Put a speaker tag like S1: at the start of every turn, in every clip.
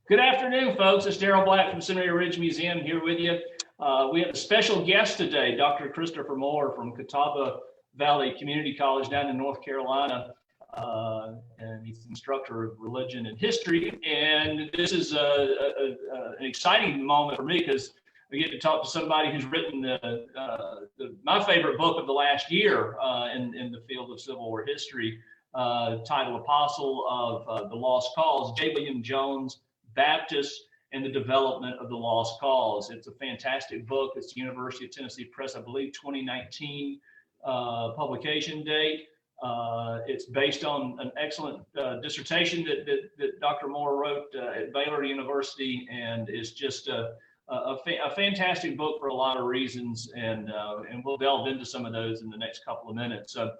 S1: Good afternoon, folks. It's Daryl Black from Seminary Ridge Museum here with you. We have a special guest today, Dr. Christopher Moore from Catawba Valley Community College down in North Carolina. And he's an instructor of religion and history. And this is an exciting moment for me because we get to talk to somebody who's written my favorite book of the last year in the field of Civil War history, titled Apostle of the Lost Cause, J. William Jones, Baptist and the Development of the Lost Cause. It's a fantastic book. It's the University of Tennessee Press, I believe, 2019 publication date. It's based on an excellent dissertation that Dr. Moore wrote at Baylor University, and is just a fantastic book for a lot of reasons, and we'll delve into some of those in the next couple of minutes. So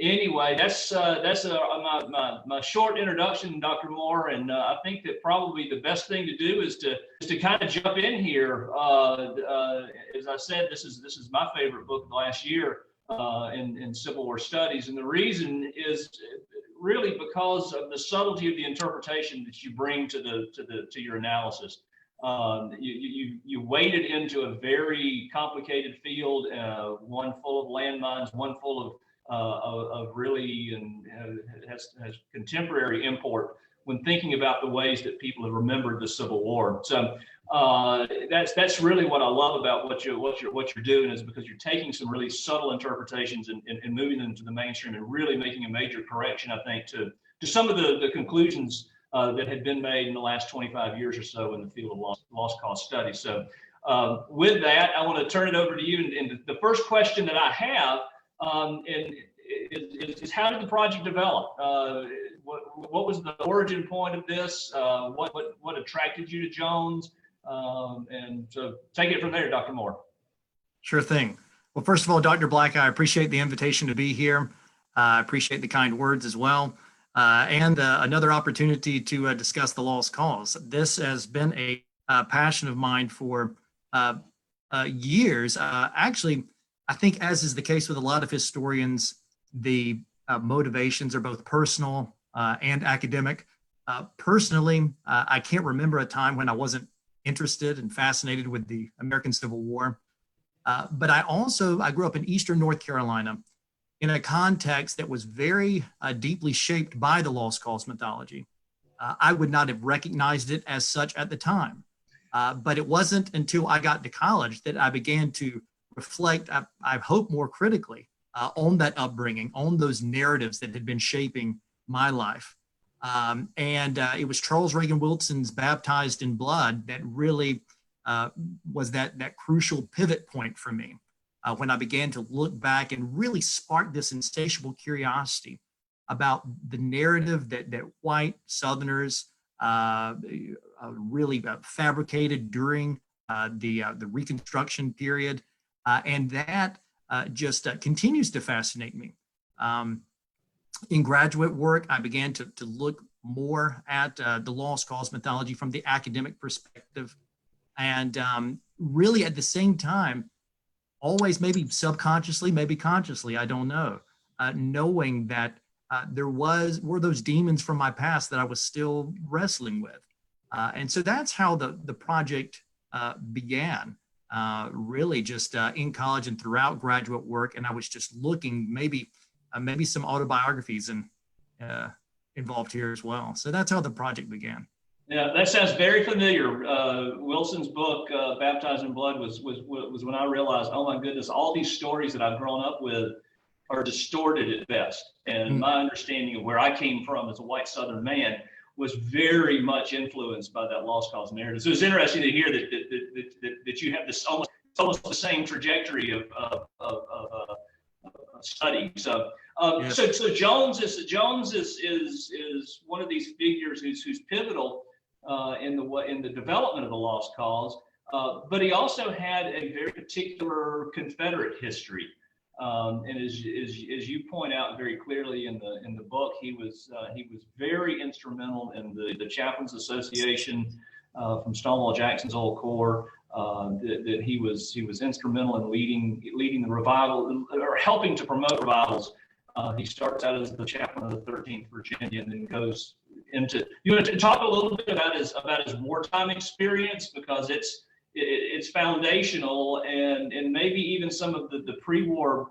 S1: anyway, that's my short introduction, Dr. Moore, and I think that probably the best thing to do is to kind of jump in here. As I said, this is my favorite book of the last year in Civil War studies, and the reason is really because of the subtlety of the interpretation that you bring to your analysis. You waded into a very complicated field, one full of landmines, one full of really, and has contemporary import when thinking about the ways that people have remembered the Civil War. So that's really what I love about what you're doing, is because you're taking some really subtle interpretations and moving them to the mainstream and really making a major correction, I think, to some of the conclusions that had been made in the last 25 years or so in the field of lost cause studies. So with that, I want to turn it over to you. And the first question that I have is how did the project develop? What was the origin point of this? What attracted you to Jones? And so take it from there, Dr. Moore.
S2: Sure thing. Well, first of all, Dr. Black, I appreciate the invitation to be here. I appreciate the kind words as well. And another opportunity to discuss the lost cause. This has been a passion of mine for years. Actually, I think, as is the case with a lot of historians, the motivations are both personal and academic. Personally, I can't remember a time when I wasn't interested and fascinated with the American Civil War. But I grew up in Eastern North Carolina in a context that was very deeply shaped by the lost cause mythology. I would not have recognized it as such at the time. But it wasn't until I got to college that I began to reflect, I hope more critically, on that upbringing, on those narratives that had been shaping my life. It was Charles Reagan Wilson's Baptized in Blood that really was that crucial pivot point for me when I began to look back and really spark this insatiable curiosity about the narrative that white Southerners really fabricated during the Reconstruction period. And that just continues to fascinate me. In graduate work, I began to look more at the lost cause mythology from the academic perspective. And really at the same time, always maybe subconsciously, maybe consciously, I don't know, knowing that were those demons from my past that I was still wrestling with. And so that's how the project began. Really just in college and throughout graduate work. And I was just looking, maybe some autobiographies and involved here as well. So that's how the project began.
S1: Yeah, that sounds very familiar. Wilson's book, Baptized in Blood, was when I realized, oh my goodness, all these stories that I've grown up with are distorted at best. And my understanding of where I came from as a white Southern man was very much influenced by that lost cause narrative. So it's interesting to hear that you have this almost the same trajectory of study. So so Jones is one of these figures who's pivotal in the development of the lost cause, but he also had a very particular Confederate history. And as you point out very clearly in the book, he was very instrumental in the Chaplains Association from Stonewall Jackson's old corps. That he was instrumental in leading the revival, or helping to promote revivals. He starts out as the chaplain of the 13th Virginia and then goes into. You want to talk a little bit about his wartime experience, because it's foundational, and maybe even some of the pre-war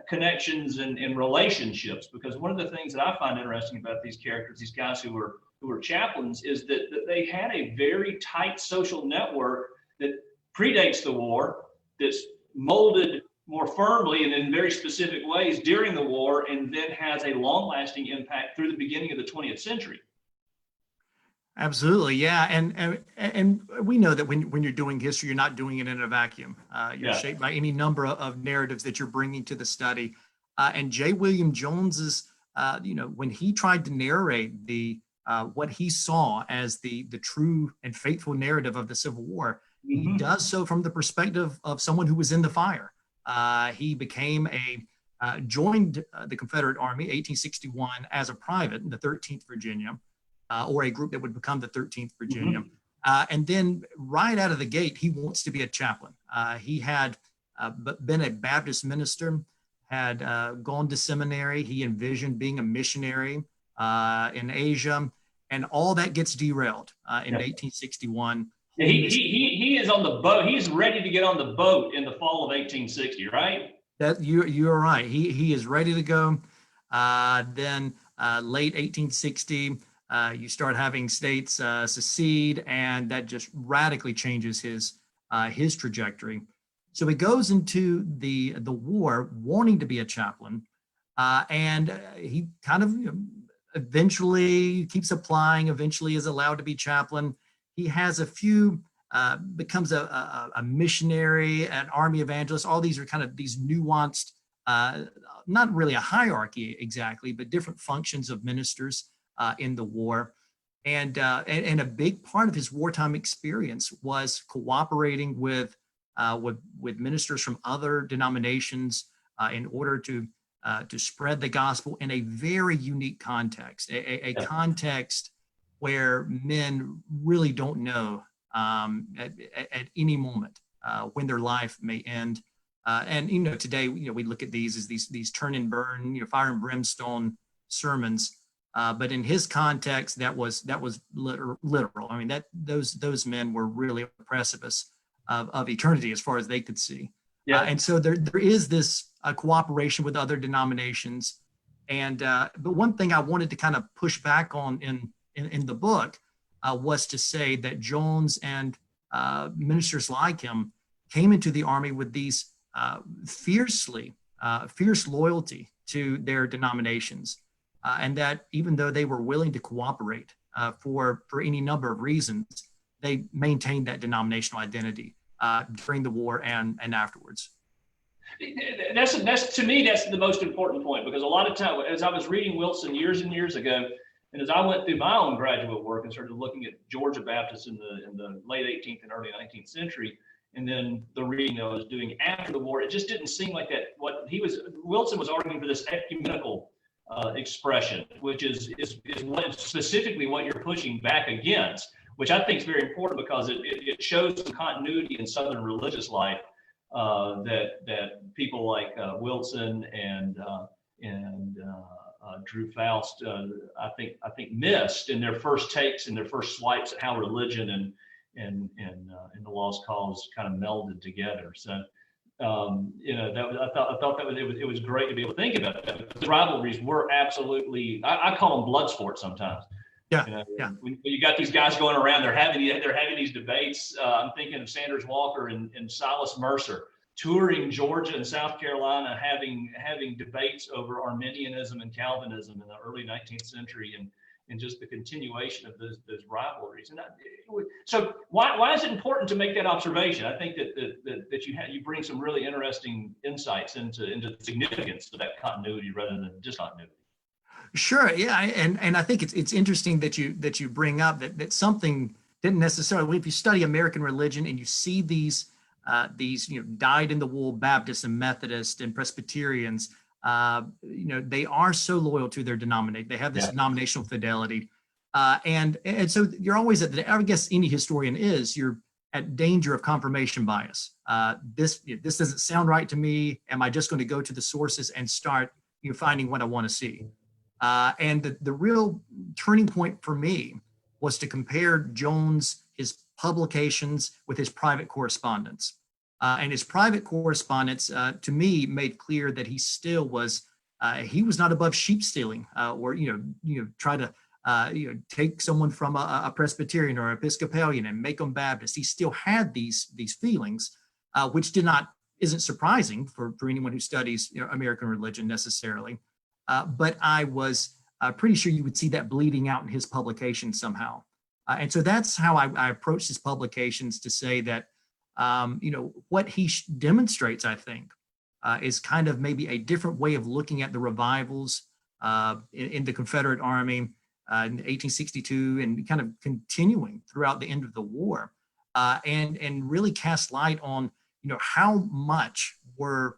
S1: connections and relationships. Because one of the things that I find interesting about these characters, these guys who were chaplains, is that they had a very tight social network that predates the war, that's molded more firmly and in very specific ways during the war, and then has a long-lasting impact through the beginning of the 20th century.
S2: Absolutely, yeah, and we know that when you're doing history, you're not doing it in a vacuum. You're shaped by any number of narratives that you're bringing to the study. And J. William Jones's, when he tried to narrate what he saw as the true and faithful narrative of the Civil War, he does so from the perspective of someone who was in the fire. He joined the Confederate Army 1861 as a private in the 13th Virginia, or a group that would become the 13th Virginia. And then right out of the gate, he wants to be a chaplain. He had been a Baptist minister, had gone to seminary. He envisioned being a missionary in Asia, and all that gets derailed in 1861.
S1: He is on the boat. He's ready to get on the boat in the fall of 1860, right?
S2: That you're right. He is ready to go. Then late 1860, you start having states secede, and that just radically changes his trajectory. So he goes into the war wanting to be a chaplain, and he kind of eventually keeps applying. Eventually, is allowed to be chaplain. He has a few, becomes a missionary, an army evangelist. All these are kind of these nuanced, not really a hierarchy exactly, but different functions of ministers in the war. And a big part of his wartime experience was cooperating with ministers from other denominations in order to spread the gospel in a very unique context, a context where men really don't know at any moment when their life may end. And today we look at these as these turn and burn, fire and brimstone sermons. But in his context, that was literal. I mean, those men were really on the precipice of eternity as far as they could see. Yeah. And so there is this cooperation with other denominations. And but one thing I wanted to kind of push back on in the book was to say that Jones and ministers like him came into the Army with these fierce loyalty to their denominations, and that even though they were willing to cooperate for any number of reasons, they maintained that denominational identity during the war and afterwards.
S1: That's to me, that's the most important point, because a lot of time, as I was reading Wilson years and years ago, and as I went through my own graduate work and started looking at Georgia Baptists in the late 18th and early 19th century, and then the reading I was doing after the war, it just didn't seem like that. Wilson was arguing for this ecumenical expression, which is specifically what you're pushing back against, which I think is very important, because it shows the continuity in Southern religious life that people like Wilson and Drew Faust, I think missed in their first takes and their first swipes at how religion and the lost cause kind of melded together. So I thought that it was great to be able to think about that. The rivalries were absolutely, I call them blood sports sometimes.
S2: Yeah.
S1: When you got these guys going around, they're having these debates. I'm thinking of Sanders Walker and Silas Mercer touring Georgia and South Carolina, having debates over Arminianism and Calvinism in the early 19th century, and just the continuation of those rivalries. And so why is it important to make that observation? I think that you bring some really interesting insights into the significance of that continuity rather than discontinuity.
S2: Sure, yeah, and I think it's interesting that you bring up that something didn't necessarily. If you study American religion and you see these dyed-in-the-wool Baptists and Methodists and Presbyterians, they are so loyal to their denomination. They have this denominational fidelity, and so you're always I guess any historian you're at danger of confirmation bias. This doesn't sound right to me. Am I just going to go to the sources and start finding what I want to see? And the real turning point for me was to compare Jones, his publications, with his private correspondence. And his private correspondence, to me, made clear that he still was, he was not above sheep stealing, or try to take someone from a Presbyterian or Episcopalian and make them Baptist. He still had these feelings, which isn't surprising for anyone who studies American religion necessarily. But I was pretty sure you would see that bleeding out in his publication somehow. And so that's how I approached his publications, to say that, what he demonstrates, I think, is kind of maybe a different way of looking at the revivals in the Confederate Army in 1862, and kind of continuing throughout the end of the war, and really cast light on, how much were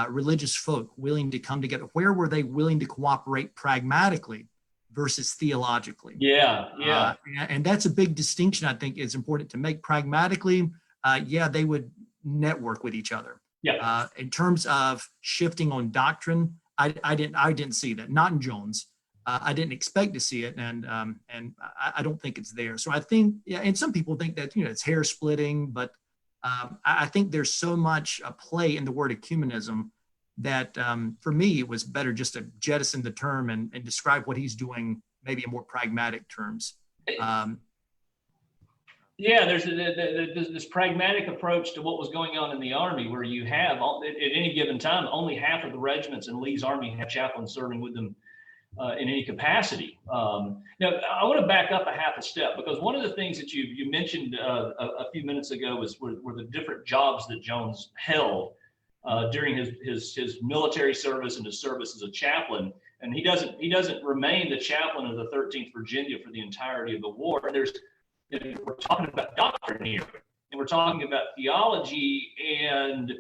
S2: religious folk willing to come together? Where were they willing to cooperate pragmatically versus theologically?
S1: Yeah.
S2: And that's a big distinction I think is important to make. Pragmatically, they would network with each other.
S1: Yeah.
S2: In terms of shifting on doctrine, I didn't see that. Not in Jones. I didn't expect to see it, and I don't think it's there. So I think, and some people think that it's hair splitting, but I think there's so much play in the word ecumenism that for me it was better just to jettison the term and describe what he's doing maybe in more pragmatic terms.
S1: There's this pragmatic approach to what was going on in the Army, where you have, at any given time, only half of the regiments in Lee's Army have chaplains serving with them in any capacity. Now, I want to back up a half a step, because one of the things that you mentioned a few minutes ago were the different jobs that Jones held during his military service and his service as a chaplain. And he doesn't remain the chaplain of the 13th Virginia for the entirety of the war. We're talking about doctrine here, and we're talking about theology, and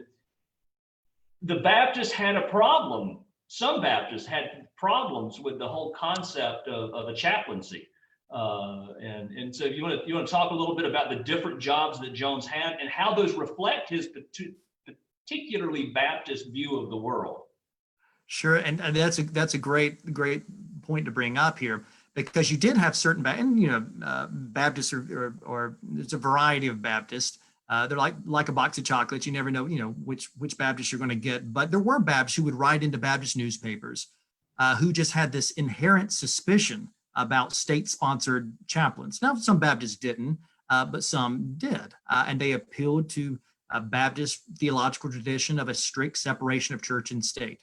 S1: the Baptists had a problem. Some Baptists had problems with the whole concept of a chaplaincy. And so you want to talk a little bit about the different jobs that Jones had and how those reflect his particularly Baptist view of the world.
S2: Sure, and that's a great point to bring up here, because you did have certain Baptists, or there's a variety of Baptists. They're like a box of chocolates. You never know, which Baptist you're going to get. But there were Baptists who would write into Baptist newspapers, who just had this inherent suspicion about state-sponsored chaplains. Now, some Baptists didn't, but some did, and they appealed to a Baptist theological tradition of a strict separation of church and state.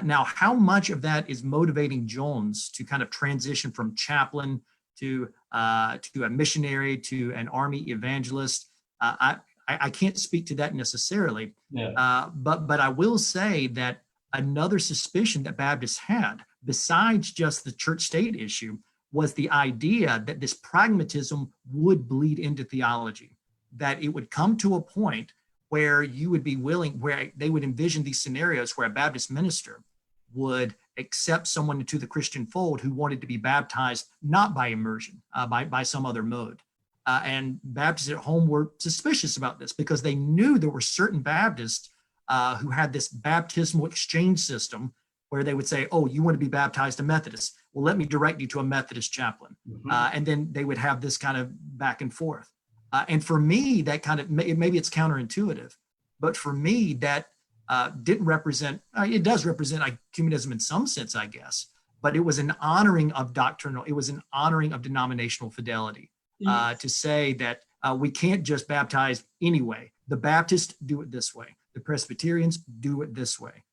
S2: Now, how much of that is motivating Jones to kind of transition from chaplain to a missionary to an army evangelist? I can't speak to that necessarily, but I will say that another suspicion that Baptists had, besides just the church-state issue, was the idea that this pragmatism would bleed into theology, that it would come to a point where you would be willing, where they would envision these scenarios where a Baptist minister would accept someone into the Christian fold who wanted to be baptized not by immersion, by some other mode. And Baptists at home were suspicious about this, because they knew there were certain Baptists who had this baptismal exchange system where they would say, "Oh, you want to be baptized a Methodist? Well, let me direct you to a Methodist chaplain." And then they would have this kind of back and forth. And for me, that kind of, maybe it's counterintuitive, but for me, that didn't represent, it does represent ecumenism in some sense, I guess, but it was an honoring of denominational fidelity, to say that we can't just baptize anyway. The Baptists do it this way. The Presbyterians do it this way.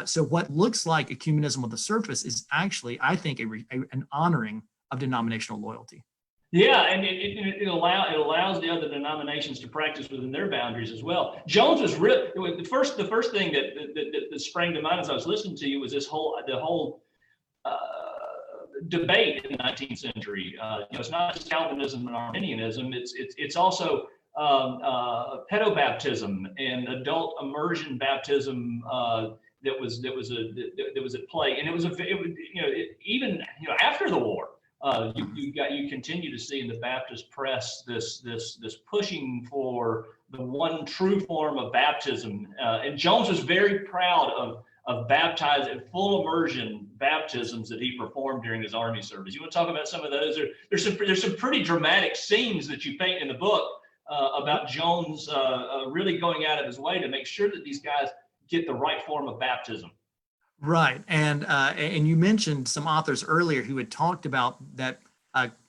S2: So what looks like ecumenism on the surface is actually, I think, an honoring of denominational loyalty.
S1: Yeah, and it allows the other denominations to practice within their boundaries as well. Jones was really the first thing that sprang to mind as I was listening to you was the whole debate in the 19th century. It's not just Calvinism and Arminianism; it's also pedobaptism and adult immersion baptism that was at play, and even after the war. You continue to see in the Baptist press this pushing for the one true form of baptism, and Jones was very proud of baptized and full immersion baptisms that he performed during his Army service. You want to talk about some of those? There's some pretty dramatic scenes that you paint in the book about Jones really going out of his way to make sure that these guys get the right form of baptism.
S2: Right, and you mentioned some authors earlier who had talked about that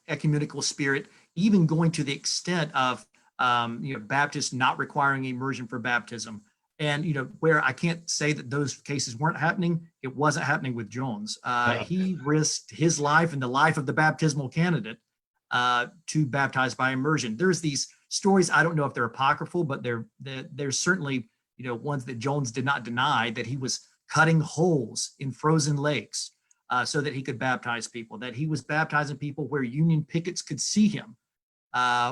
S2: ecumenical spirit, even going to the extent of Baptists not requiring immersion for baptism. And where I can't say that those cases weren't happening, it wasn't happening with Jones. He risked his life and the life of the baptismal candidate to baptize by immersion. There's these stories, I don't know if they're apocryphal, but there's certainly ones that Jones did not deny, that he was cutting holes in frozen lakes so that he could baptize people, that he was baptizing people where Union pickets could see him,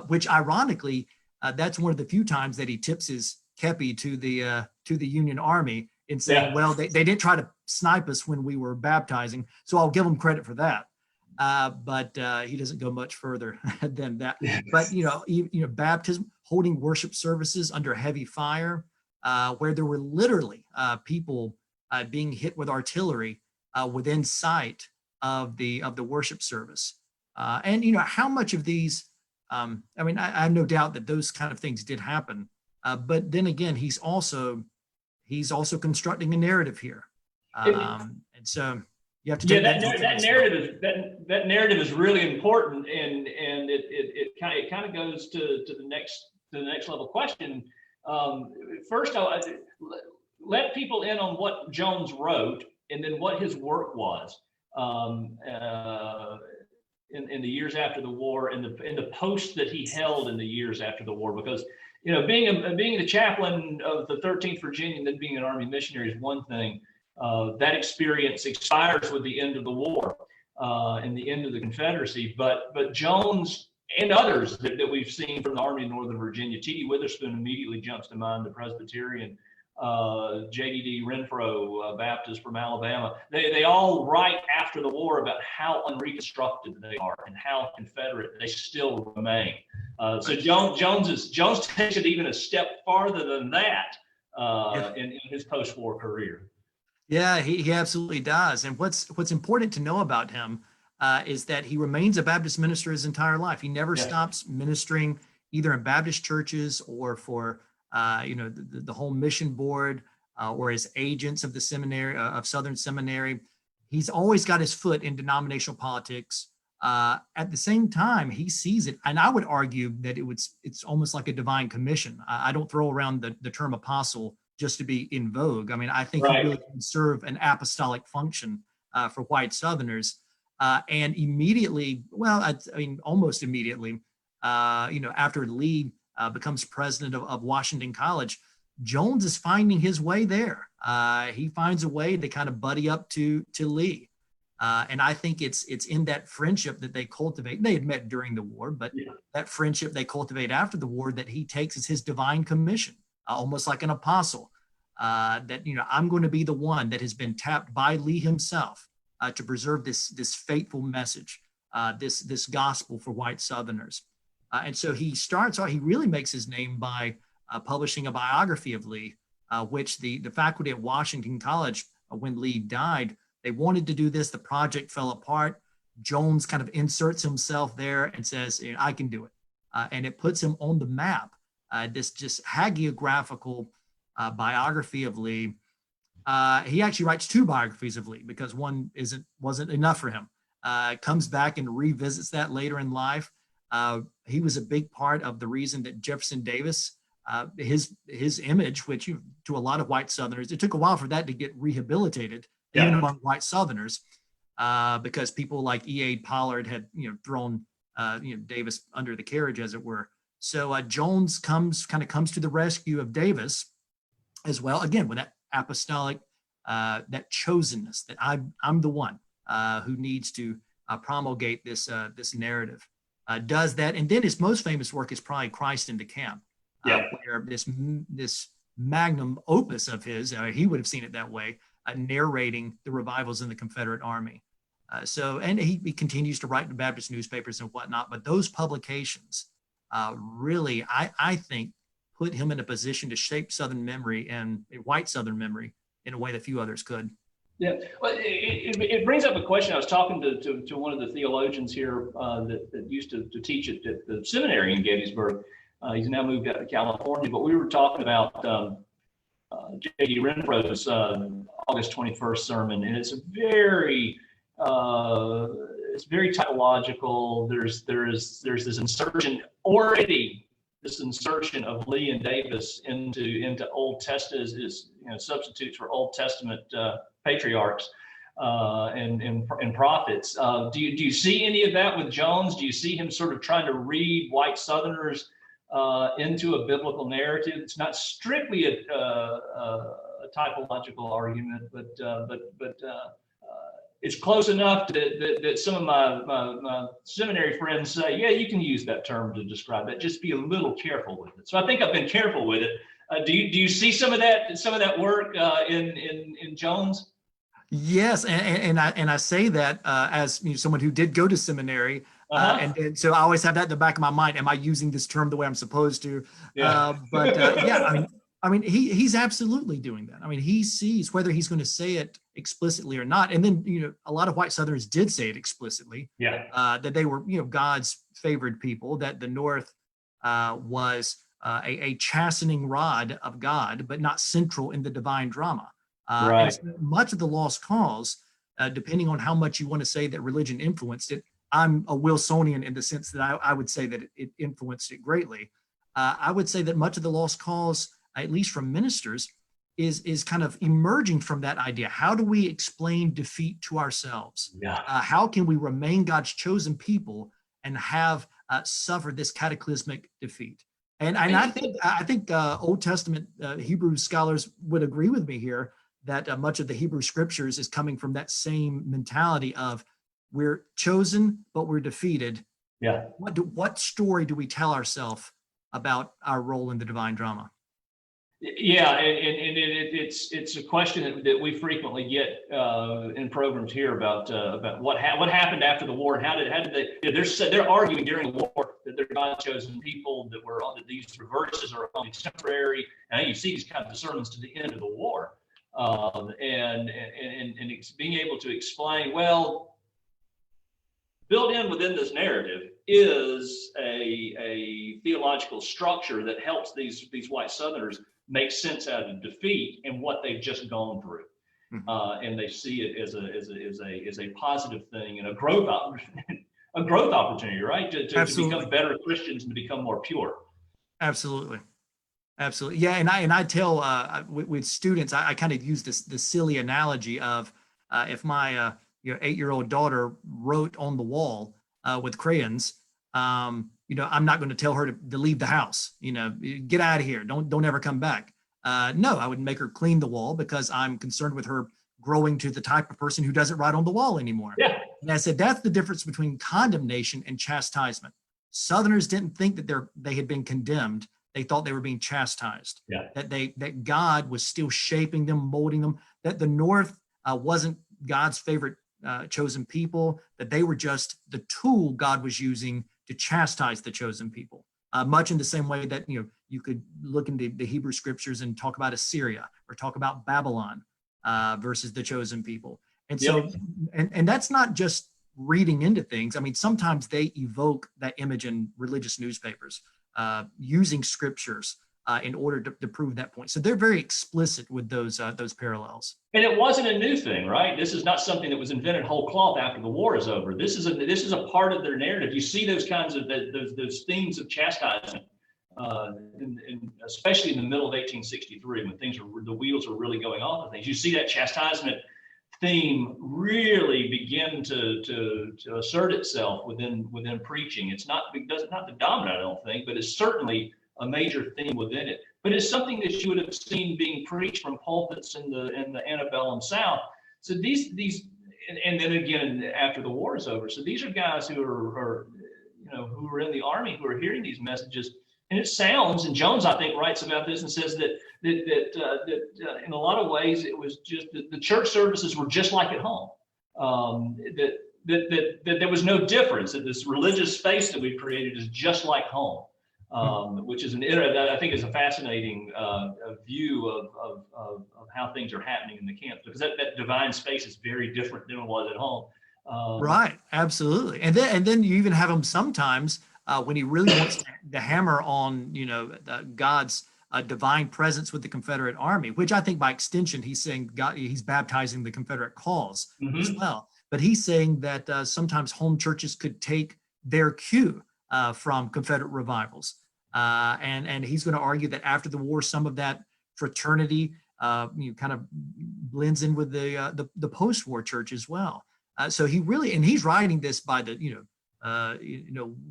S2: which ironically, that's one of the few times that he tips his kepi to the Union Army in saying, well, they didn't try to snipe us when we were baptizing, so I'll give them credit for that. But he doesn't go much further than that. But baptism, holding worship services under heavy fire, where there were literally people being hit with artillery within sight of the worship service. And how much of these, I have no doubt that those kind of things did happen. But then again, he's also constructing a narrative here, and so you have to take
S1: that narrative is really important, and it kind of goes to the next level question. First, I'll let people in on what Jones wrote, and then what his work was in the years after the war, and the posts that he held in the years after the war, because being the chaplain of the 13th Virginia and then being an Army missionary is one thing. That experience expires with the end of the war and the end of the Confederacy. But Jones and others that we've seen from the Army of Northern Virginia, T.D. Witherspoon immediately jumps to mind, the Presbyterian, J.D.D. Renfro, Baptist from Alabama. They all write after the war about how unreconstructed they are and how Confederate they still remain. So Jones takes it even a step farther than that in his post-war career.
S2: Yeah, he absolutely does. And what's important to know about him is that he remains a Baptist minister his entire life. He never stops ministering either in Baptist churches or for the whole mission board or as agents of the seminary of Southern Seminary. He's always got his foot in denominational politics. At the same time, he sees it, and I would argue that it's almost like a divine commission. I don't throw around the term apostle just to be in vogue. I mean, I think he really can serve an apostolic function for white Southerners. And immediately, almost immediately, after Lee becomes president of Washington College, Jones is finding his way there. He finds a way to kind of buddy up to Lee. And I think it's in that friendship that they cultivate. They had met during the war, but that friendship they cultivate after the war that he takes as his divine commission, almost like an apostle, that, I'm going to be the one that has been tapped by Lee himself to preserve this fateful message, this gospel for white Southerners. And so he really makes his name by publishing a biography of Lee, which the faculty at Washington College, when Lee died, they wanted to do this. The project fell apart. Jones kind of inserts himself there and says, I can do it. And it puts him on the map. This just hagiographical biography of Lee. He actually writes two biographies of Lee because one wasn't enough for him. Comes back and revisits that later in life. He was a big part of the reason that Jefferson Davis, his image, which to a lot of white Southerners, it took a while for that to get rehabilitated, even among white Southerners, because people like E.A. Pollard had thrown Davis under the carriage, as it were. So Jones comes to the rescue of Davis as well, again with that apostolic, that chosenness, that I'm the one who needs to promulgate this narrative. Does that, and then his most famous work is probably Christ in the Camp, where this magnum opus of his, he would have seen it that way, narrating the revivals in the Confederate Army. And he continues to write in Baptist newspapers and whatnot, but those publications really, I think, put him in a position to shape Southern memory and white Southern memory in a way that few others could.
S1: Yeah, well, it brings up a question. I was talking to one of the theologians here that used to teach at the seminary in Gettysburg. He's now moved out to California, but we were talking about J.D. Renfro's August 21st sermon, and it's very typological. There's this insertion already. This insertion of Lee and Davis into Old Testament is substitutes for Old Testament patriarchs and prophets. Do you see any of that with Jones? Do you see him sort of trying to read white Southerners into a biblical narrative? It's not strictly a typological argument, but it's close enough that some of my seminary friends say, yeah, you can use that term to describe that. Just be a little careful with it. So I think I've been careful with it. Do you see some of that work in Jones?
S2: Yes, and I say that as someone who did go to seminary, and so I always have that in the back of my mind. Am I using this term the way I'm supposed to? Yeah. Yeah, I mean, he's absolutely doing that. I mean, he sees whether he's going to say it explicitly or not. And then, a lot of white Southerners did say it explicitly. Yeah. That they were, God's favored people. That the North was a chastening rod of God, but not central in the divine drama. Right. And much of the lost cause, depending on how much you want to say that religion influenced it, I'm a Wilsonian in the sense that I would say that it influenced it greatly. I would say that much of the lost cause, at least from ministers, is kind of emerging from that idea. How do we explain defeat to ourselves? Yeah. How can we remain God's chosen people and have suffered this cataclysmic defeat? And I think Old Testament Hebrew scholars would agree with me here that much of the Hebrew scriptures is coming from that same mentality of we're chosen, but we're defeated. Yeah. What story do we tell ourselves about our role in the divine drama?
S1: Yeah, and it's a question that we frequently get in programs here about what happened after the war and how did they? They're arguing during the war that they're God chosen people, that these reverses are only temporary, and you see these kinds of sermons to the end of the war, and it's being able to explain, well, built in within this narrative is a theological structure that helps these white Southerners make sense out of defeat and what they've just gone through, and they see it as a positive thing and a growth opportunity, right? To become better Christians and to become more pure. Absolutely.
S2: Yeah, and I tell with students, I kind of use this silly analogy of if my 8-year-old daughter wrote on the wall with crayons, I'm not going to tell her to leave the house, get out of here. Don't ever come back. No, I would make her clean the wall because I'm concerned with her growing to the type of person who doesn't write on the wall anymore. Yeah. And I said, that's the difference between condemnation and chastisement. Southerners didn't think that they had been condemned. They thought they were being chastised. Yeah. That God was still shaping them, molding them, that the North wasn't God's favorite chosen people, that they were just the tool God was using to chastise the chosen people, much in the same way that you could look into the Hebrew scriptures and talk about Assyria or talk about Babylon versus the chosen people. And so, and that's not just reading into things. I mean, sometimes they evoke that image in religious newspapers using scriptures in order to prove that point. So they're very explicit with those parallels.
S1: And it wasn't a new thing, right? This is not something that was invented whole cloth after the war is over. This is a part of their narrative. You see those kinds of those themes of chastisement, especially in the middle of 1863 when the wheels are really going off of things. You see that chastisement theme really begin to assert itself within preaching. It's not the dominant, I don't think, but it's certainly a major theme within it. But it's something that you would have seen being preached from pulpits in the antebellum South. So these and then again after the war is over. So these are guys who are who are in the army who are hearing these messages. And it sounds, and Jones I think writes about this and says that in a lot of ways it was just the church services were just like at home. That there was no difference. That this religious space that we created is just like home. which is I think is a fascinating view of how things are happening in the camps, because that divine space is very different than it was at home.
S2: Right, absolutely. And then you even have him sometimes when he really wants to hammer on, God's divine presence with the Confederate Army, which I think by extension he's saying he's baptizing the Confederate cause as well. But he's saying that sometimes home churches could take their cue from Confederate revivals, and he's going to argue that after the war, some of that fraternity kind of blends in with the post-war church as well. So he's writing this by the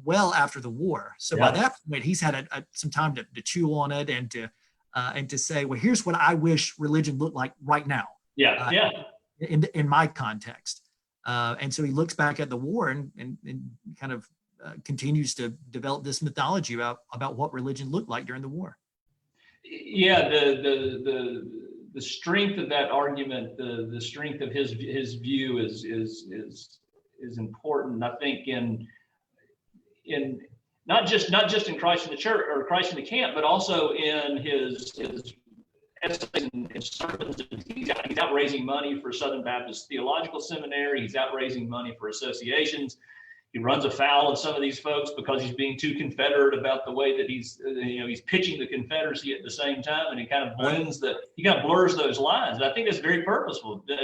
S2: well after the war. So by that point, he's had some time to chew on it and to say, well, here's what I wish religion looked like right now. In my context. And so he looks back at the war and kind of continues to develop this mythology about what religion looked like during the war.
S1: Yeah, the strength of that argument, the strength of his view is important. I think in not just in Christ in the Church or Christ in the Camp, but also in his essays and sermons. He's out raising money for Southern Baptist Theological Seminary. He's out raising money for associations. He runs afoul of some of these folks because he's being too Confederate about the way that he's pitching the Confederacy at the same time, and he kind of blurs those lines. And I think that's very purposeful.
S2: And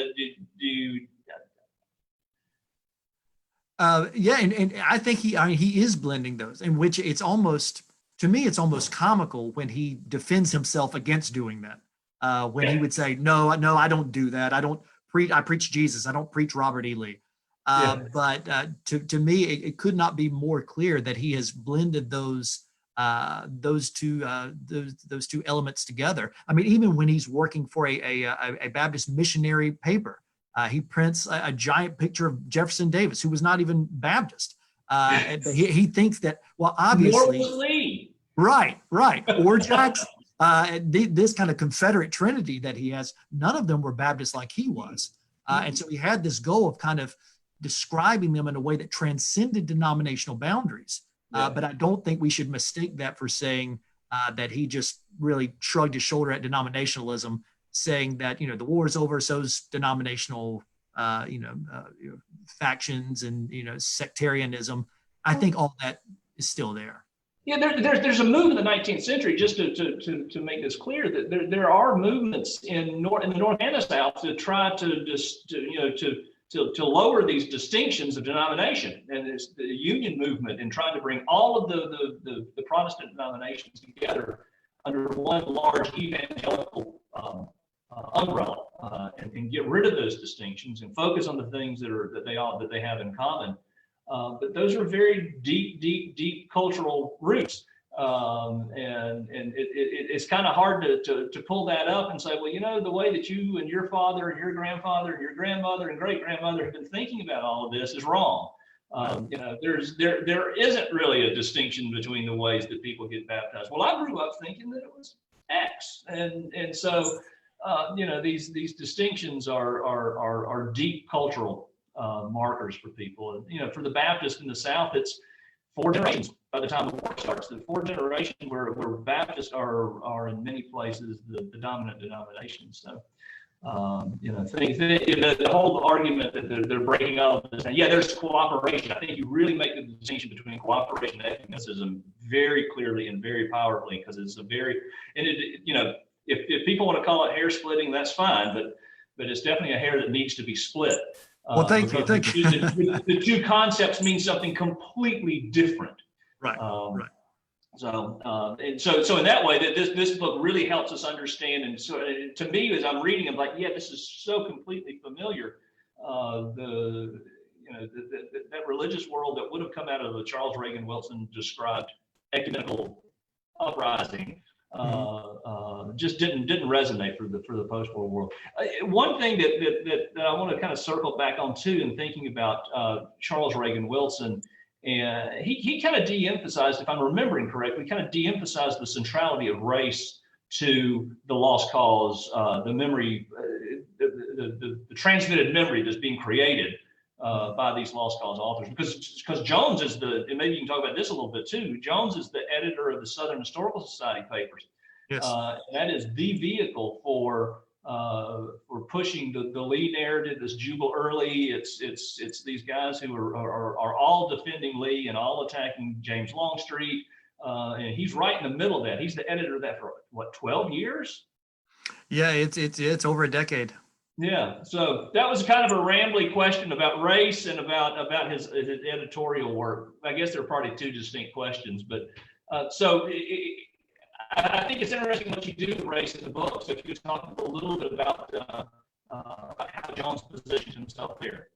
S2: I think he is blending those, in which it's almost comical when he defends himself against doing that. When he would say, no, I don't do that. I preach Jesus. I don't preach Robert E. Lee. But to me, it could not be more clear that he has blended those two elements together. I mean, even when he's working for a Baptist missionary paper, he prints a giant picture of Jefferson Davis, who was not even Baptist. He thinks that, well, obviously, right, or Jackson. This kind of Confederate trinity that he has, none of them were Baptist like he was. And so he had this goal of kind of describing them in a way that transcended denominational boundaries. But I don't think we should mistake that for saying that he just really shrugged his shoulder at denominationalism, saying that, the war is over, so's denominational, factions and, sectarianism. I think all that is still there.
S1: Yeah, there's a move in the 19th century, just to make this clear, that there are movements in the North and the South to try to lower these distinctions of denomination, and it's the union movement and trying to bring all of the Protestant denominations together under one large evangelical umbrella, and get rid of those distinctions and focus on the things that they have in common. But those are very deep cultural roots, and it's kind of hard to pull that up and say, well, the way that you and your father and your grandfather and your grandmother and great grandmother have been thinking about all of this is wrong. There isn't really a distinction between the ways that people get baptized. Well, I grew up thinking that it was X, and so these distinctions are deep cultural markers for people. And for the Baptists in the South, it's 4 generations by the time the war starts. The 4 generations where Baptists are in many places the dominant denomination. So the whole argument that they're breaking up this, there's cooperation. I think you really make the distinction between cooperation and ethnicism very clearly and very powerfully, because it's if people want to call it hair splitting, that's fine, but it's definitely a hair that needs to be split.
S2: Well, thank you.
S1: The two concepts mean something completely different.
S2: Right.
S1: So in that way, that this book really helps us understand. And so to me, as I'm reading, I'm like, this is so completely familiar. That religious world that would have come out of the Charles Reagan Wilson described ecumenical uprising. Just didn't resonate for the post-war world. One thing that I want to kind of circle back on too, in thinking about Charles Reagan Wilson, and he kind of de-emphasized, if I'm remembering correctly, kind of de-emphasized the centrality of race to the lost cause, the memory, the transmitted memory that's being created by these lost cause authors, because Jones is and maybe you can talk about this a little bit too. Jones is the editor of the Southern Historical Society papers.
S2: Yes.
S1: That is the vehicle for pushing the Lee narrative, this Jubal Early. It's these guys who are all defending Lee and all attacking James Longstreet, and he's right in the middle of that. He's the editor of that for what, 12 years?
S2: Yeah, it's over a decade.
S1: Yeah, so that was kind of a rambly question about race and about his editorial work. I guess they're probably two distinct questions, but I think it's interesting what you do with race in the book. So if you could talk a little bit about how Jones positioned himself there.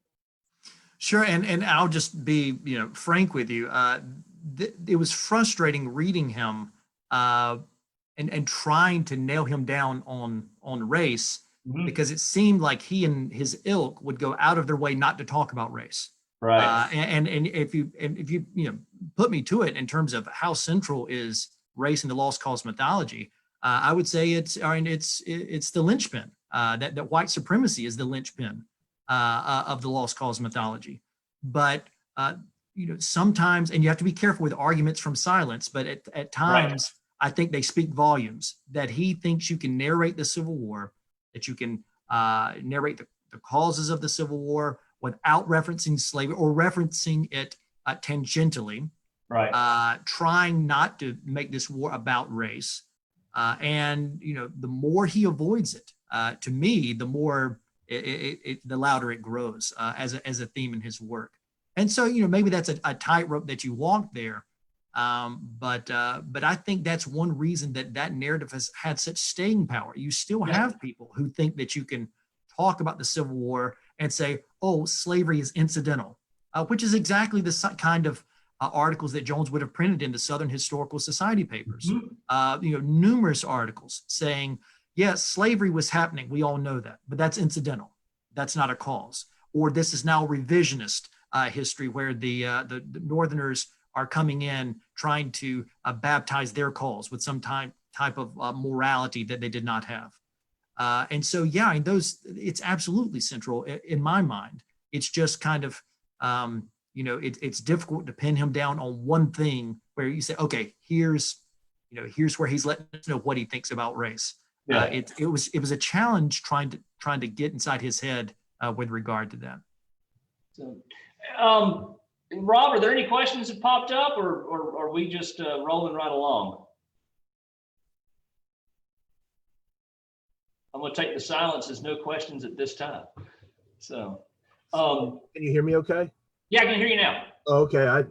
S2: Sure, and I'll just be frank with you. It was frustrating reading him and trying to nail him down on race. Mm-hmm. Because it seemed like he and his ilk would go out of their way not to talk about race.
S1: Right.
S2: And if you put me to it in terms of how central is race in the lost cause mythology, I would say it's the linchpin. That white supremacy is the linchpin of the lost cause mythology. But sometimes, and you have to be careful with arguments from silence. But at times, right, I think they speak volumes. That he thinks you can narrate the Civil War, that you can narrate the causes of the Civil War without referencing slavery or referencing it tangentially,
S1: right?
S2: Trying not to make this war about race, and the more he avoids it, to me, the more the louder it grows as a theme in his work. And so maybe that's a tightrope that you walk there. But I think that's one reason that narrative has had such staying power. You still have people who think that you can talk about the Civil War and say, oh, slavery is incidental, which is exactly the kind of articles that Jones would have printed in the Southern Historical Society papers. Mm-hmm. Numerous articles saying, yes, slavery was happening. We all know that, but that's incidental. That's not a cause. Or this is now revisionist history where the Northerners are coming in trying to baptize their cause with some type of morality that they did not have. And so, it's absolutely central in my mind. It's just kind of, it's difficult to pin him down on one thing where you say, okay, here's where he's letting us know what he thinks about race. Yeah. It was a challenge trying to get inside his head with regard to that.
S1: So, Rob, are there any questions that popped up, or are we just rolling right along? I'm going to take the silence as no questions at this time. So,
S3: can you hear me okay?
S1: Yeah, I can hear you now.
S3: Okay, I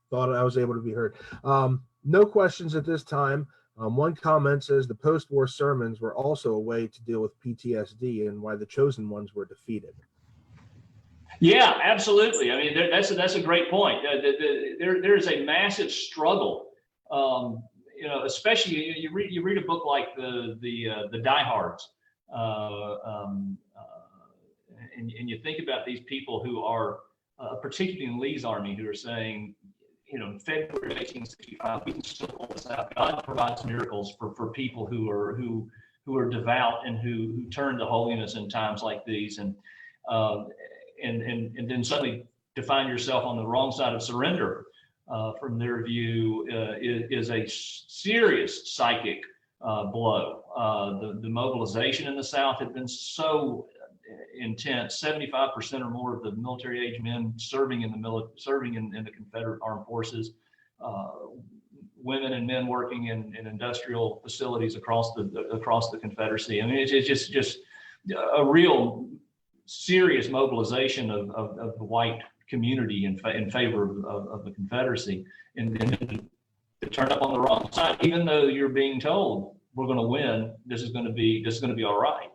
S3: thought I was able to be heard. No questions at this time. One comment says the post-war sermons were also a way to deal with PTSD and why the chosen ones were defeated.
S1: Yeah, absolutely. I mean, that's a great point. There is a massive struggle. Especially you read a book like the Diehards, and you think about these people who are particularly in Lee's army, who are saying, in February 1865, we can still pull this out. God provides miracles for people who are devout and who turn to holiness in times like these, and then suddenly to find yourself on the wrong side of surrender, from their view, is a serious psychic blow. The mobilization in the South had been so intense. 75% or more of the military age men serving in the Confederate armed forces, women and men working in industrial facilities across the Confederacy. I mean, it's just a real serious mobilization of the white community in favor of the Confederacy, and to turn up on the wrong side, even though you're being told we're going to win, this is going to be all right.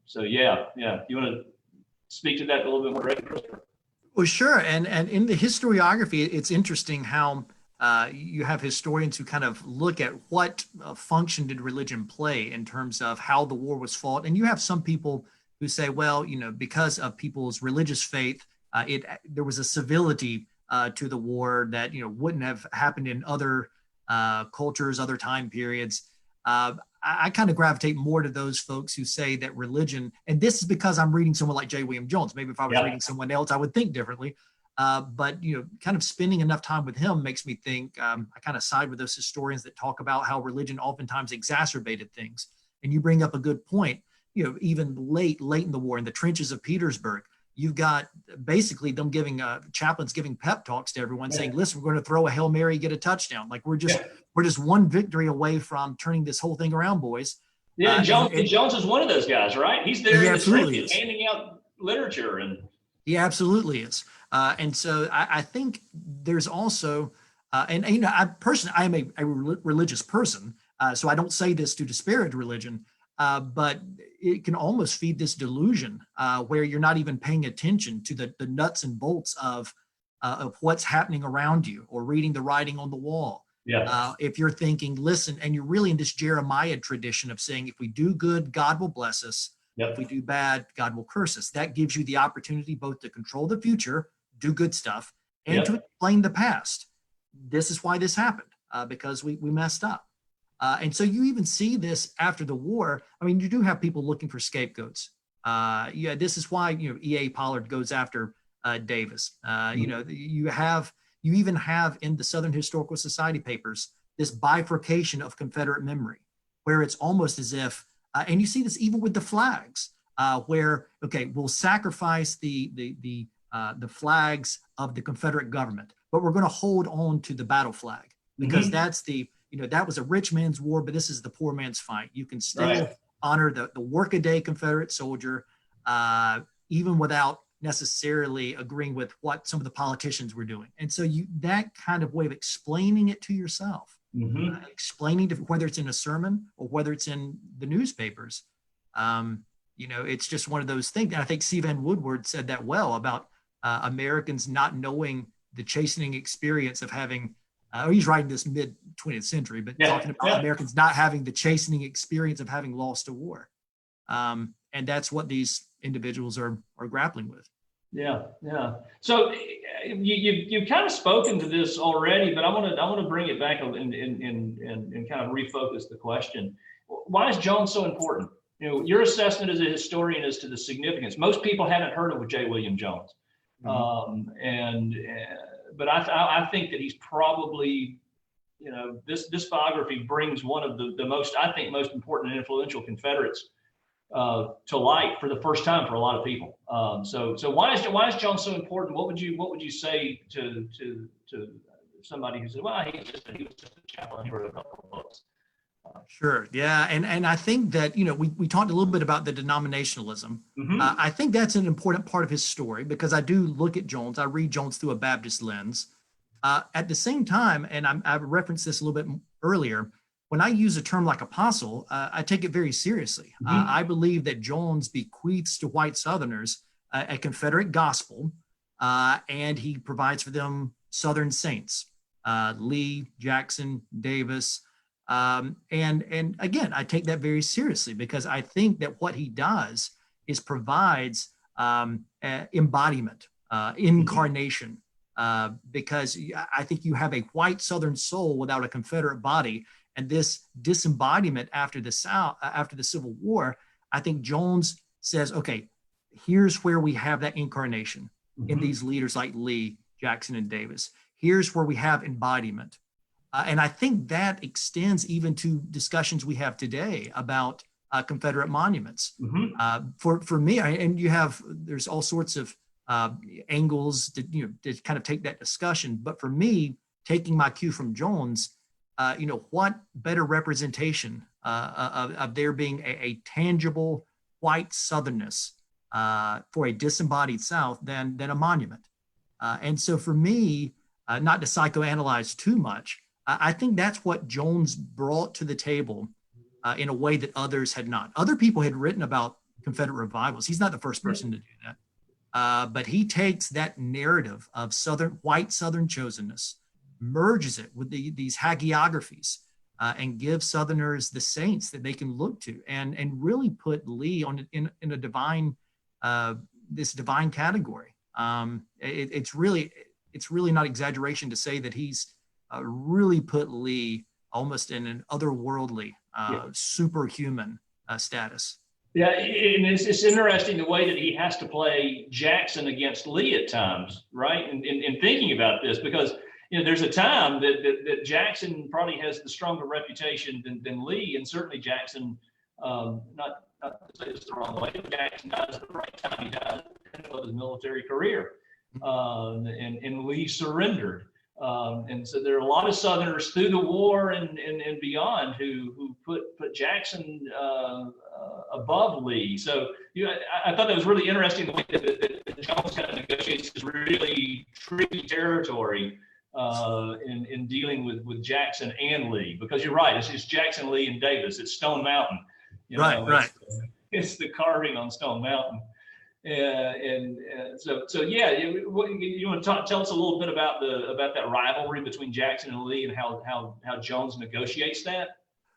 S1: So yeah. You want to speak to that a little bit more, Christopher?
S2: Well, sure. And in the historiography, it's interesting how you have historians who kind of look at what function did religion play in terms of how the war was fought, and you have some people who say, well, because of people's religious faith, there was a civility to the war that wouldn't have happened in other cultures, other time periods. I kind of gravitate more to those folks who say that religion, and this is because I'm reading someone like J. William Jones. Maybe if I was reading someone else, I would think differently. But kind of spending enough time with him makes me think. I kind of side with those historians that talk about how religion oftentimes exacerbated things. And you bring up a good point. Even late in the war, in the trenches of Petersburg, you've got basically them giving chaplains giving pep talks to everyone, saying, "Listen, we're going to throw a Hail Mary, get a touchdown. Like we're just one victory away from turning this whole thing around, boys."
S1: Yeah, and Jones is one of those guys, right? He's there in the trenches handing out literature, and
S2: he absolutely is. And so I think there's also, I personally, I am a religious person, so I don't say this to disparage religion, but it can almost feed this delusion where you're not even paying attention to the nuts and bolts of what's happening around you, or reading the writing on the wall. If you're thinking, listen, and you're really in this Jeremiah tradition of saying, if we do good, God will bless us. If we do bad, God will curse us. That gives you the opportunity both to control the future, do good stuff, and to explain the past. This is why this happened, because we messed up. And so you even see this after the war. I mean, you do have people looking for scapegoats. This is why, E.A. Pollard goes after Davis. You even have in the Southern Historical Society papers this bifurcation of Confederate memory, where it's almost as if, and you see this even with the flags, where, okay, we'll sacrifice the flags of the Confederate government, but we're going to hold on to the battle flag because that's that was a rich man's war, but this is the poor man's fight. You can still honor the workaday Confederate soldier, even without necessarily agreeing with what some of the politicians were doing. And so that kind of way of explaining it to yourself, explaining to, whether it's in a sermon or whether it's in the newspapers, it's just one of those things. And I think C. Van Woodward said that well about Americans not knowing the chastening experience of having, he's writing this mid 20th century, but talking about Americans not having the chastening experience of having lost a war. And that's what these individuals are grappling with.
S1: Yeah. So you've kind of spoken to this already, but I want to bring it back and kind of refocus the question. Why is Jones so important? Your assessment as a historian as to the significance. Most people haven't heard of J. William Jones, but I think that he's probably, this biography brings one of the most important and influential Confederates to light for the first time for a lot of people. So why is Jones so important? What would you say to somebody who said, well, he was just a chaplain, he wrote a couple of books?
S2: Sure. Yeah. And I think that, we talked a little bit about the denominationalism. I think that's an important part of his story because I do look at Jones. I read Jones through a Baptist lens. At the same time, and I referenced this a little bit earlier, when I use a term like apostle, I take it very seriously. I believe that Jones bequeaths to white Southerners a Confederate gospel, and he provides for them Southern saints, Lee, Jackson, Davis. And again, I take that very seriously because I think that what he does is provides embodiment, incarnation, because I think you have a white Southern soul without a Confederate body. And this disembodiment after the Civil War, I think Jones says, okay, here's where we have that incarnation in these leaders like Lee, Jackson, and Davis. Here's where we have embodiment. And I think that extends even to discussions we have today about Confederate monuments. For me, there's all sorts of angles to kind of take that discussion. But for me, taking my cue from Jones, what better representation of there being a tangible white Southernness for a disembodied South than a monument. And so for me, not to psychoanalyze too much, I think that's what Jones brought to the table in a way that others had not. Other people had written about Confederate revivals. He's not the first person to do that. But he takes that narrative of white Southern chosenness, merges it with these hagiographies, and gives Southerners the saints that they can look to, and really put Lee in a divine, this divine category. It's really not exaggeration to say that he's really put Lee almost in an otherworldly superhuman status.
S1: Yeah, and it's interesting the way that he has to play Jackson against Lee at times, right? And thinking about this, because there's a time that Jackson probably has the stronger reputation than Lee, and certainly Jackson, not to say this the wrong way, but Jackson dies at the right time. He died of his military career, and Lee surrendered. And so there are a lot of Southerners through the war and beyond who put Jackson above Lee. So I thought that was really interesting the way that Jones kind of negotiates this really tricky territory in dealing with Jackson and Lee, because you're right, it's Jackson, Lee, and Davis. It's Stone Mountain.
S2: Right.
S1: It's the carving on Stone Mountain. So yeah, you want to tell us a little bit about that rivalry between Jackson and Lee and how Jones negotiates that?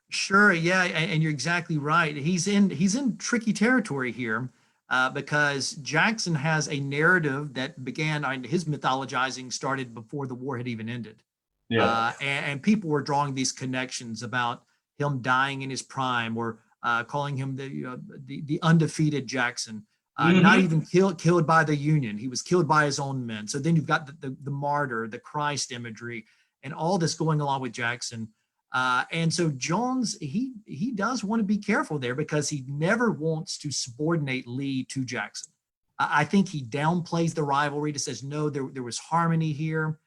S1: Sure.
S2: Yeah, and you're exactly right. He's in tricky territory here because Jackson has a narrative that began. His mythologizing started before the war had even ended.
S1: Yeah.
S2: And people were drawing these connections about him dying in his prime, or calling him the undefeated Jackson. Not even killed by the Union. He was killed by his own men. So then you've got the martyr, the Christ imagery, and all this going along with Jackson. And so Jones, he does want to be careful there because he never wants to subordinate Lee to Jackson. I think he downplays the rivalry to says, no, there was harmony here.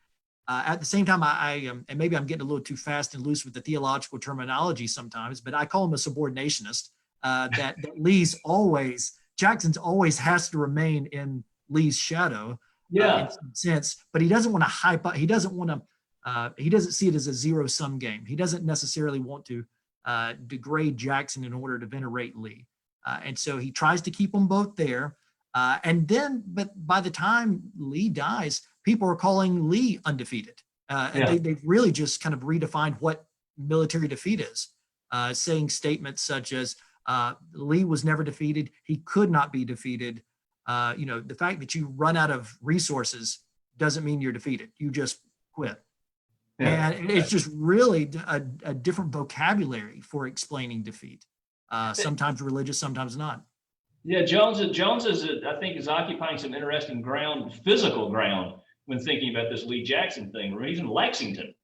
S2: At the same time, and maybe I'm getting a little too fast and loose with the theological terminology sometimes, but I call him a subordinationist, that Jackson's always has to remain in Lee's shadow, in some sense, but he doesn't want to hype up. He doesn't see it as a zero-sum game. He doesn't necessarily want to degrade Jackson in order to venerate Lee. And so he tries to keep them both there. But by the time Lee dies, people are calling Lee undefeated. They've really just kind of redefined what military defeat is, saying statements such as, Lee was never defeated. He could not be defeated. The fact that you run out of resources doesn't mean you're defeated. You just quit. Yeah. And it's just really a different vocabulary for explaining defeat. Sometimes religious, sometimes not.
S1: Yeah, Jones I think is occupying some interesting physical ground when thinking about this Lee Jackson thing. He's in Lexington.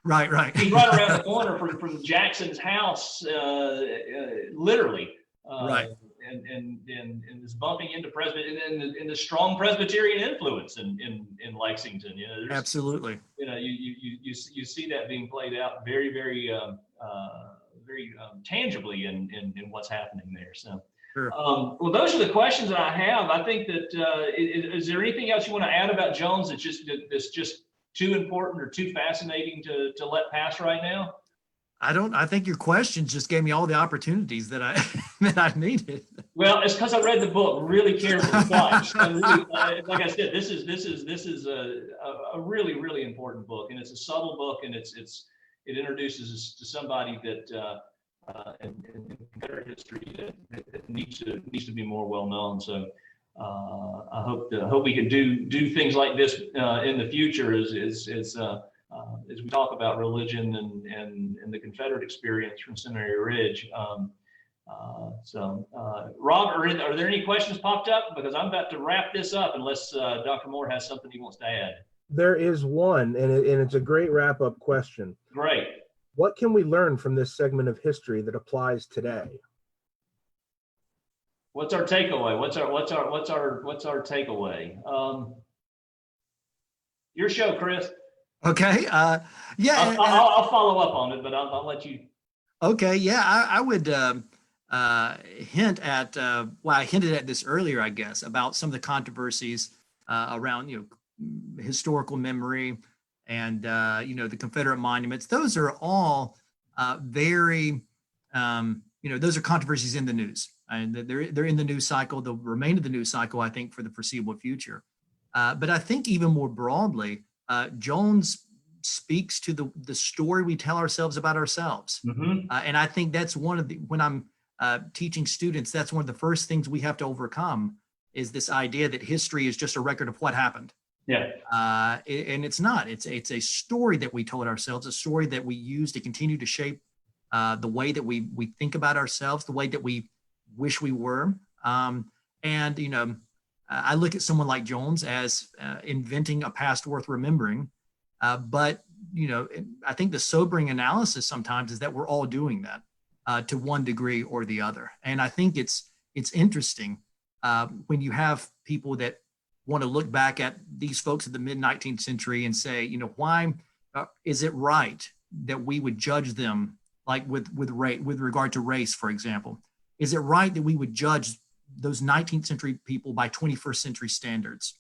S2: Right.
S1: He's right around the corner from Jackson's house, literally.
S2: Right.
S1: And is bumping into in the strong Presbyterian influence in Lexington.
S2: Absolutely.
S1: You see that being played out very, very, very tangibly in what's happening there. So.
S2: Sure.
S1: Well, those are the questions that I have. I think that is there anything else you want to add about Jones that's just too important or too fascinating to let pass right now?
S2: I think your questions just gave me all the opportunities that I needed.
S1: Well, it's because I read the book really carefully twice. And really, like I said, this is a really, really important book, and it's a subtle book, and it introduces us to somebody that in Confederate history that needs to be more well known. So I hope we can do things like this in the future as we talk about religion and the Confederate experience from Seminary Ridge. Rob, are there any questions popped up? Because I'm about to wrap this up unless Dr. Moore has something he wants to add.
S3: There is one, and it's a great wrap-up question.
S1: Great.
S3: What can we learn from this segment of history that applies today?
S1: What's our takeaway? What's our takeaway? Your show, Chris.
S2: Okay. Yeah.
S1: I'll follow up on it, but I'll let you.
S2: Okay. Yeah. I would hint at. I hinted at this earlier, I guess, about some of the controversies around historical memory and the Confederate monuments. Those are all very those are controversies in the news, and they're in the news cycle. They'll remain in the news cycle, I think, for the foreseeable future. But I think even more broadly, Jones speaks to the story we tell ourselves about ourselves.
S1: Mm-hmm.
S2: And I think that's when I'm teaching students, that's one of the first things we have to overcome is this idea that history is just a record of what happened.
S1: Yeah.
S2: And it's not. It's a story that we told ourselves, a story that we use to continue to shape the way that we think about ourselves, the way that we wish we were. And, you know, I look at someone like Jones as inventing a past worth remembering. But, you know, I think the sobering analysis sometimes is that we're all doing that to one degree or the other. And I think it's interesting when you have people that want to look back at these folks of the mid-19th century and say, you know, why is it right that we would judge them like with regard to race, for example? Is it right that we would judge those 19th century people by 21st century standards?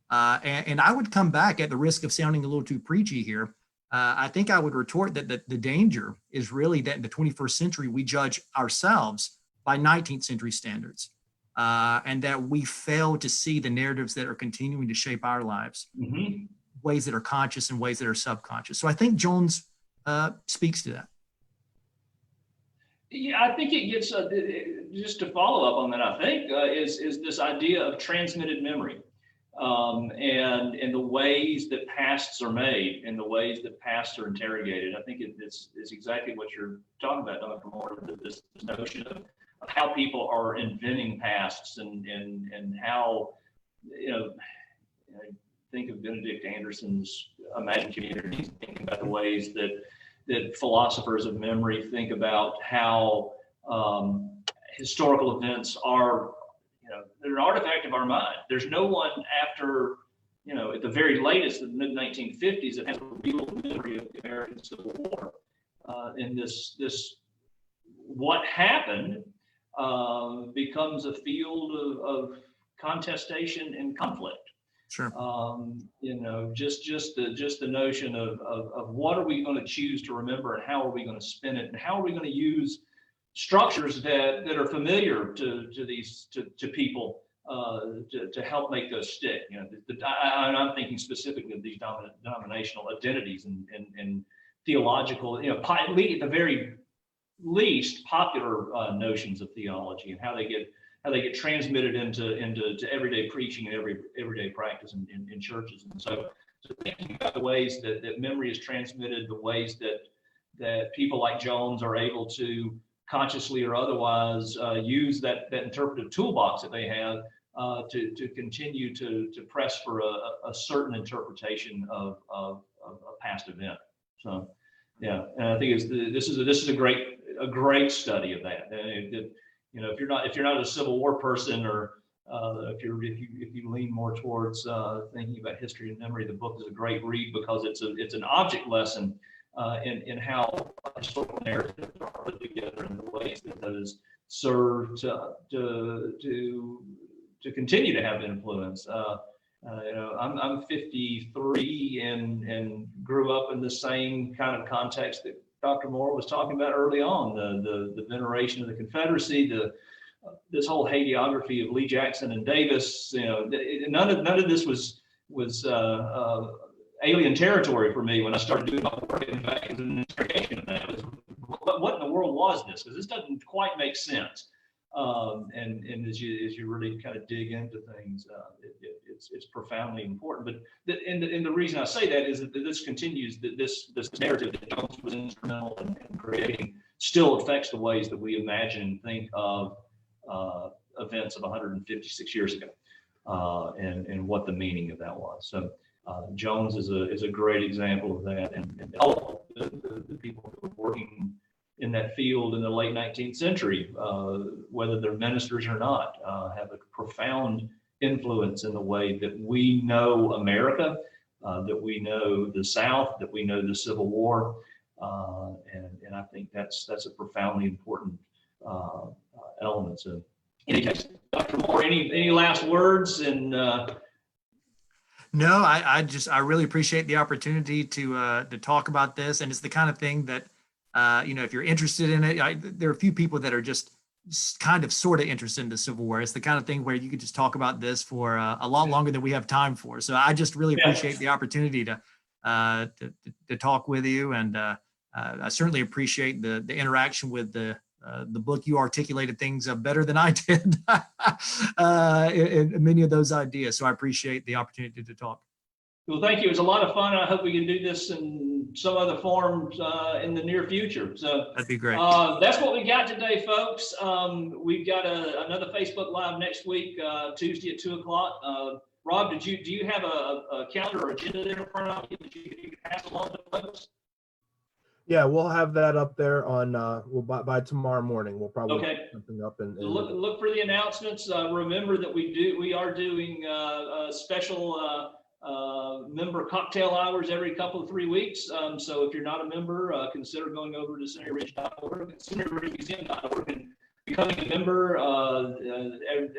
S2: And I would come back at the risk of sounding a little too preachy here. I think I would retort that the danger is really that in the 21st century, we judge ourselves by 19th century standards, and that we fail to see the narratives that are continuing to shape our lives, ways that are conscious and ways that are subconscious. So I think Jones speaks to that.
S1: Yeah, I think it gets, just to follow up on that, I think, is this idea of transmitted memory. And the ways that pasts are made and the ways that pasts are interrogated. I think it's exactly what you're talking about, Dr. Moore, this notion of how people are inventing pasts and how, you know, think of Benedict Anderson's Imagined Communities, think about the ways that philosophers of memory think about how historical events are, you know, they're an artifact of our mind. There's no one after, you know, at the very latest, the mid-1950s, that has a real memory of the American Civil War. And this what happened becomes a field of contestation and conflict.
S2: Sure.
S1: You know, just the notion of what are we going to choose to remember and how are we going to spin it and how are we going to use structures that are familiar to people to help make those stick. You know, I'm thinking specifically of these denominational identities and theological, you know, at the very least popular notions of theology and how they get transmitted into everyday preaching and everyday practice in churches. And so thinking about the ways that memory is transmitted, the ways that people like Jones are able to consciously or otherwise use that interpretive toolbox that they have to continue to press for a certain interpretation of a past event. So yeah, and I think this is a great study of that. You know, if you're not a Civil War person, or if you lean more towards thinking about history and memory, the book is a great read because it's an object lesson in how historical narratives are put together and the ways that those serve to continue to have influence. You know, I'm 53 and grew up in the same kind of context that Dr. Moore was talking about early on, the veneration of the Confederacy, this whole hagiography of Lee, Jackson, and Davis. You know, none of this was alien territory for me when I started doing my work. In fact, it was an interrogation of that. What in the world was this? Because this doesn't quite make sense. And as you really kind of dig into things, it's profoundly important. But the reason I say that is that this continues, that this narrative that Jones was instrumental in creating still affects the ways that we imagine and think of events of 156 years ago, and what the meaning of that was. So Jones is a great example of that, and all the people who were working in that field in the late 19th century, whether they're ministers or not, have a profound influence in the way that we know America, that we know the South, that we know the Civil War, and I think that's a profoundly important element. So, in any case, Dr. Moore, any last words? And
S2: no, I really appreciate the opportunity to talk about this, and it's the kind of thing that you know, if you're interested in it, there are a few people that are just kind of sort of interested in the Civil War. It's the kind of thing where you could just talk about this for a lot longer than we have time for. So I just really appreciate the opportunity to talk with you, and I certainly appreciate the interaction with the book. You articulated things better than I did in many of those ideas. So I appreciate the opportunity to talk.
S1: Well, thank you. It was a lot of fun. I hope we can do this in in some other form in the near future. So
S2: That'd be great.
S1: that's what we got today, folks. We've got another Facebook Live next week, Tuesday at 2:00. Rob, do you have a calendar or agenda there in front of you that you can pass along to folks?
S3: Yeah, we'll have that up there on by tomorrow morning. We'll probably put something up and
S1: Look for the announcements. Remember that we are doing special member cocktail hours every couple of 3 weeks. So if you're not a member, consider going over to seminaryridge.org, seminaryridgemuseum.org, and becoming a member.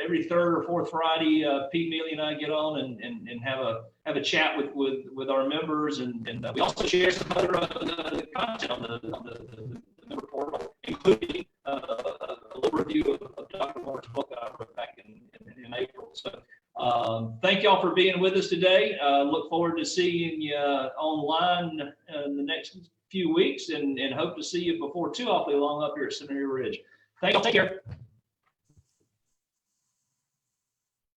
S1: Every third or fourth Friday, Pete, Mealy, and I get on and have a chat with our members, and we also share some other content on the member portal, including a little review of Dr. Moore's book that I wrote back in April. So thank y'all for being with us today. Look forward to seeing you online in the next few weeks, and hope to see you before too awfully long up here at Seminary Ridge. Thank you. Take care.